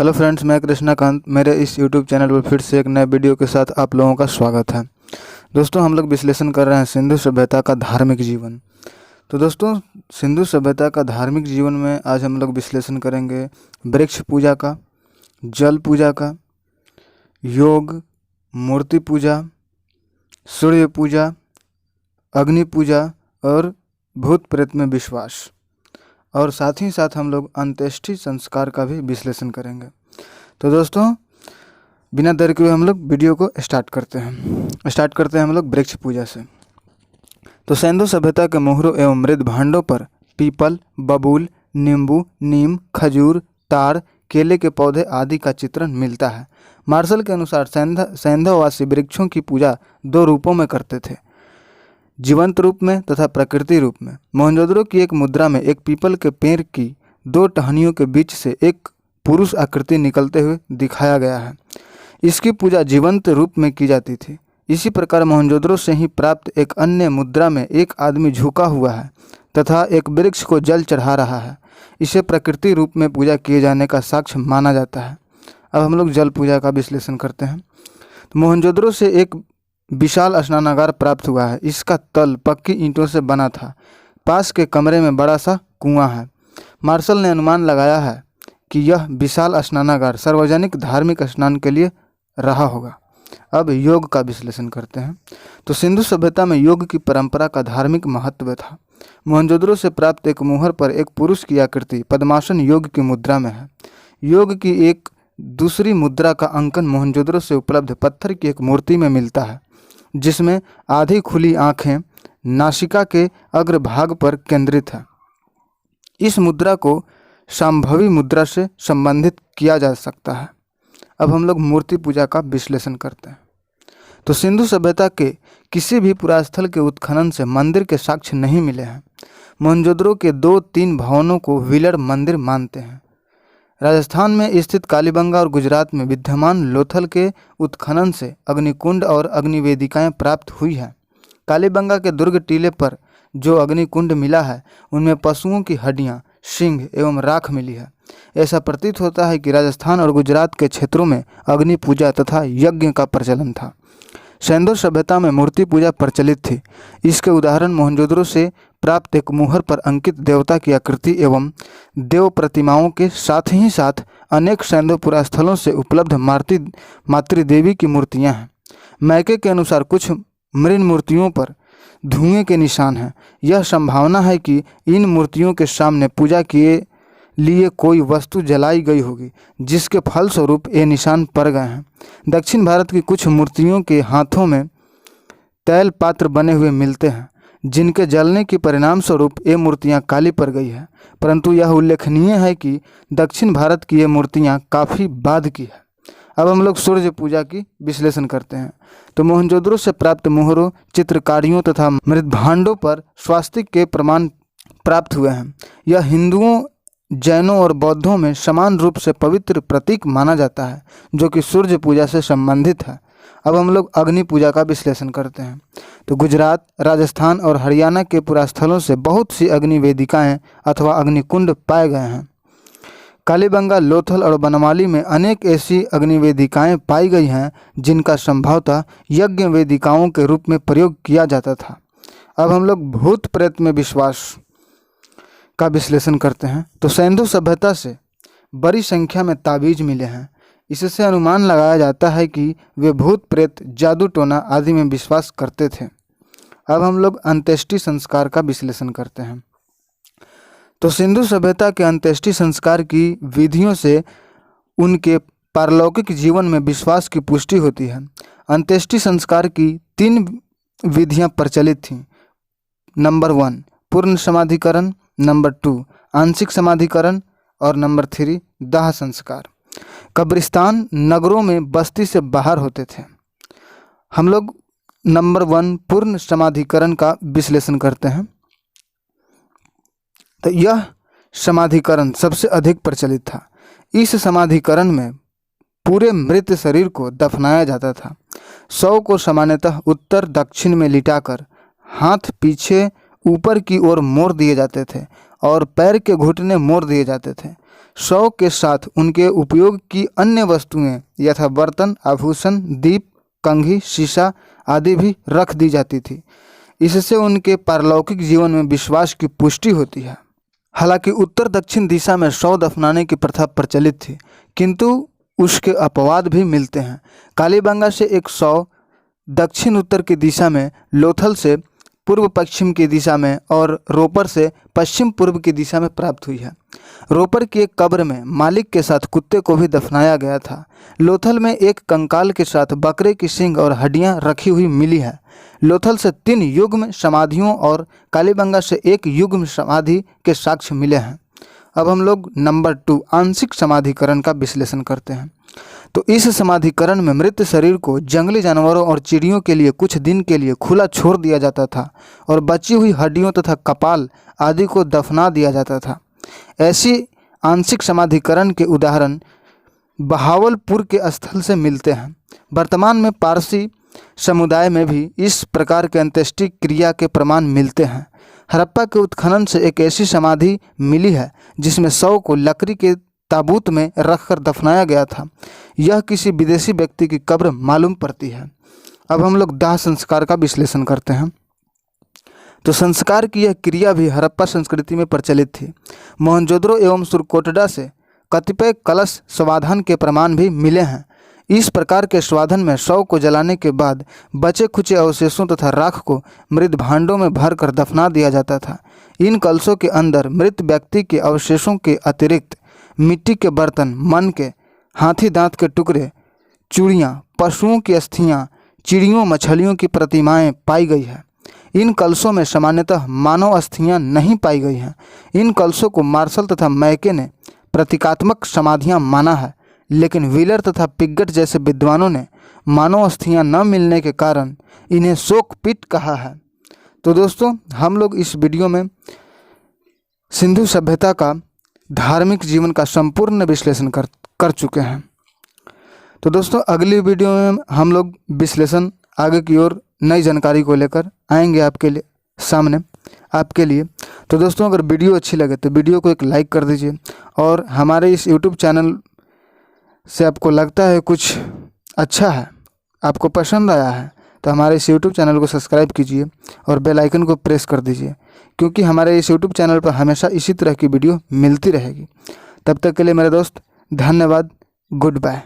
Hello friends, मैं कृष्णाकांत। मेरे इस यूट्यूब चैनल पर फिर से एक नए वीडियो के साथ आप लोगों का स्वागत है। दोस्तों, हम लोग विश्लेषण कर रहे हैं सिंधु सभ्यता का धार्मिक जीवन। तो दोस्तों, सिंधु सभ्यता का धार्मिक जीवन में आज हम लोग विश्लेषण करेंगे वृक्ष पूजा का, जल पूजा का, योग, मूर्ति पूजा, सूर्य पूजा, अग्नि पूजा और भूत प्रेत में विश्वास, और साथ ही साथ हम लोग अंत्येष्टि संस्कार का भी विश्लेषण करेंगे। तो दोस्तों, बिना देर के हुए हम लोग वीडियो को स्टार्ट करते हैं हम लोग वृक्ष पूजा से। तो सिंधु सभ्यता के मोहरों एवं मृद भांडों पर पीपल, बबूल, नींबू, नीम, खजूर, तार, केले के पौधे आदि का चित्रण मिलता है। मार्शल के अनुसार सैंधववासी वृक्षों की पूजा दो रूपों में करते थे, जीवंत रूप में तथा प्रकृति रूप में। मोहनजोदड़ो की एक मुद्रा में एक पीपल के पेड़ की दो टहनियों के बीच से एक पुरुष आकृति निकलते हुए दिखाया गया है। इसकी पूजा जीवंत रूप में की जाती थी। इसी प्रकार मोहनजोदड़ो से ही प्राप्त एक अन्य मुद्रा में एक आदमी झुका हुआ है तथा एक वृक्ष को जल चढ़ा रहा है। इसे प्रकृति रूप में पूजा किए जाने का साक्ष्य माना जाता है। अब हम लोग जल पूजा का विश्लेषण करते हैं। तो मोहनजोदड़ो से एक विशाल स्नानागार प्राप्त हुआ है। इसका तल पक्की ईंटों से बना था। पास के कमरे में बड़ा सा कुआं है। मार्शल ने अनुमान लगाया है कि यह विशाल स्नानागार सार्वजनिक धार्मिक स्नान के लिए रहा होगा। अब योग का विश्लेषण करते हैं। तो सिंधु सभ्यता में योग की परंपरा का धार्मिक महत्व था। मोहनजोदड़ो से प्राप्त एक मुहर पर एक पुरुष की आकृति पद्मासन योग की मुद्रा में है। योग की एक दूसरी मुद्रा का अंकन मोहनजोदड़ो से उपलब्ध पत्थर की एक मूर्ति में मिलता है, जिसमें आधी खुली आंखें नासिका के अग्रभाग पर केंद्रित है। इस मुद्रा को शांभवी मुद्रा से संबंधित किया जा सकता है। अब हम लोग मूर्ति पूजा का विश्लेषण करते हैं। तो सिंधु सभ्यता के किसी भी पुरास्थल के उत्खनन से मंदिर के साक्ष्य नहीं मिले हैं। मोहनजोदड़ो के 2-3 भवनों को व्हीलर मंदिर मानते हैं। राजस्थान में स्थित कालीबंगा और गुजरात में विद्यमान लोथल के उत्खनन से अग्निकुंड और अग्निवेदिकाएं प्राप्त हुई है। कालीबंगा के दुर्ग टीले पर जो अग्निकुंड मिला है, उनमें पशुओं की हड्डियां, सिंह एवं राख मिली है। ऐसा प्रतीत होता है कि राजस्थान और गुजरात के क्षेत्रों में अग्नि पूजा तथा यज्ञ का प्रचलन था। सिंधु सभ्यता में मूर्ति पूजा प्रचलित थी। इसके उदाहरण मोहनजोदड़ो से प्राप्त एक मुहर पर अंकित देवता की आकृति एवं देव प्रतिमाओं के साथ ही साथ अनेक सिंधु पुरास्थलों से उपलब्ध मातृदेवी की मूर्तियां हैं। मैके के अनुसार कुछ मृण मूर्तियों पर धुएं के निशान हैं। यह संभावना है कि इन मूर्तियों के सामने पूजा के लिए कोई वस्तु जलाई गई होगी, जिसके फलस्वरूप ये निशान पड़ गए हैं। दक्षिण भारत की कुछ मूर्तियों के हाथों में तैल पात्र बने हुए मिलते हैं, जिनके जलने के परिणाम स्वरूप ये मूर्तियां काली पड़ गई है। परंतु यह उल्लेखनीय है कि दक्षिण भारत की ये मूर्तियां काफ़ी बाद की है। अब हम लोग सूर्य पूजा की विश्लेषण करते हैं। तो मोहनजोदड़ो से प्राप्त मोहरों, चित्रकारियों तथा मृदभांडों पर स्वास्तिक के प्रमाण प्राप्त हुए हैं। यह हिंदुओं, जैनों और बौद्धों में समान रूप से पवित्र प्रतीक माना जाता है, जो कि सूर्य पूजा से संबंधित है। अब हम लोग अग्नि पूजा का विश्लेषण करते हैं। तो गुजरात, राजस्थान और हरियाणा के पुरास्थलों से बहुत सी अग्नि वेदिकाएँ अथवा अग्निकुंड पाए गए हैं। कालीबंगा, लोथल और बनमाली में अनेक ऐसी अग्निवेदिकाएं पाई गई हैं, जिनका संभवतः यज्ञ वेदिकाओं के रूप में प्रयोग किया जाता था। अब हम लोग भूत प्रेत में विश्वास का विश्लेषण करते हैं। तो सिंधु सभ्यता से बड़ी संख्या में ताबीज मिले हैं। इससे अनुमान लगाया जाता है कि वे भूत प्रेत, जादू टोना आदि में विश्वास करते थे। अब हम लोग अंत्येष्टि संस्कार का विश्लेषण करते हैं। तो सिंधु सभ्यता के अंत्येष्टि संस्कार की विधियों से उनके पारलौकिक जीवन में विश्वास की पुष्टि होती है। अंत्येष्टि संस्कार की 3 विधियां प्रचलित थीं। नंबर 1 पूर्ण समाधिकरण, नंबर 2 आंशिक समाधिकरण और नंबर 3 दाह संस्कार। कब्रिस्तान नगरों में बस्ती से बाहर होते थे। हम लोग नंबर 1 पूर्ण समाधिकरण का विश्लेषण करते हैं। तो यह समाधिकरण सबसे अधिक प्रचलित था। इस समाधिकरण में पूरे मृत शरीर को दफनाया जाता था। शव को सामान्यतः उत्तर दक्षिण में लिटाकर हाथ पीछे ऊपर की ओर मोड़ दिए जाते थे और पैर के घुटने मोड़ दिए जाते थे। शव के साथ उनके उपयोग की अन्य वस्तुएं यथा बर्तन, आभूषण, दीप, कंघी, शीशा आदि भी रख दी जाती थी। इससे उनके पारलौकिक जीवन में विश्वास की पुष्टि होती है। हालांकि उत्तर दक्षिण दिशा में शव दफनाने की प्रथा प्रचलित थी, किंतु उसके अपवाद भी मिलते हैं। कालीबंगा से एक शव दक्षिण उत्तर की दिशा में, लोथल से पूर्व पश्चिम की दिशा में और रोपर से पश्चिम पूर्व की दिशा में प्राप्त हुई है। रोपर की एक कब्र में मालिक के साथ कुत्ते को भी दफनाया गया था। लोथल में एक कंकाल के साथ बकरे की सींग और हड्डियां रखी हुई मिली है। लोथल से 3 युग्म समाधियों और कालीबंगा से 1 युग्म समाधि के साक्ष्य मिले हैं। अब हम लोग नंबर 2 आंशिक समाधिकरण का विश्लेषण करते हैं। तो इस समाधिकरण में मृत शरीर को जंगली जानवरों और चिड़ियों के लिए कुछ दिन के लिए खुला छोड़ दिया जाता था और बची हुई हड्डियों तथा कपाल आदि को दफना दिया जाता था। ऐसी आंशिक समाधिकरण के उदाहरण बहावलपुर के स्थल से मिलते हैं। वर्तमान में पारसी समुदाय में भी इस प्रकार के अंत्येष्टि क्रिया के प्रमाण मिलते हैं। हड़प्पा के उत्खनन से एक ऐसी समाधि मिली है जिसमें शव को लकड़ी के ताबूत में रखकर दफनाया गया था। यह किसी विदेशी व्यक्ति की कब्र मालूम पड़ती है। अब हम लोग दाह संस्कार का विश्लेषण करते हैं। तो संस्कार की यह क्रिया भी हड़प्पा संस्कृति में प्रचलित थी। मोहनजोदड़ो एवं सुरकोटडा से कतिपय कलश स्वाधन के प्रमाण भी मिले हैं। इस प्रकार के स्वाधन में शव को जलाने के बाद बचे खुचे अवशेषों तथा राख को मृत भांडों में भरकर दफना दिया जाता था। इन कलशों के अंदर मृत व्यक्ति के अवशेषों के अतिरिक्त मिट्टी के बर्तन, मन के, हाथी दांत के टुकड़े, चूड़ियाँ, पशुओं की अस्थियाँ, चिड़ियों, मछलियों की प्रतिमाएं पाई गई है। इन कलशों में सामान्यतः मानव अस्थियाँ नहीं पाई गई हैं। इन कलशों को मार्शल तथा मैके ने प्रतीकात्मक समाधियाँ माना है, लेकिन व्हीलर तथा पिगट जैसे विद्वानों ने मानव अस्थियाँ न मिलने के कारण इन्हें शोकपीठ कहा है। तो दोस्तों, हम लोग इस वीडियो में सिंधु सभ्यता का धार्मिक जीवन का संपूर्ण विश्लेषण कर चुके हैं। तो दोस्तों, अगली वीडियो में हम लोग विश्लेषण आगे की ओर नई जानकारी को लेकर आएंगे आपके लिए सामने आपके लिए। तो दोस्तों, अगर वीडियो अच्छी लगे तो वीडियो को एक लाइक कर दीजिए और हमारे इस यूट्यूब चैनल से आपको लगता है कुछ अच्छा है, आपको पसंद आया है, तो हमारे इस यूट्यूब चैनल को सब्सक्राइब कीजिए और बेल आइकन को प्रेस कर दीजिए, क्योंकि हमारे इस यूट्यूब चैनल पर हमेशा इसी तरह की वीडियो मिलती रहेगी। तब तक के लिए मेरे दोस्त, धन्यवाद। Good bye.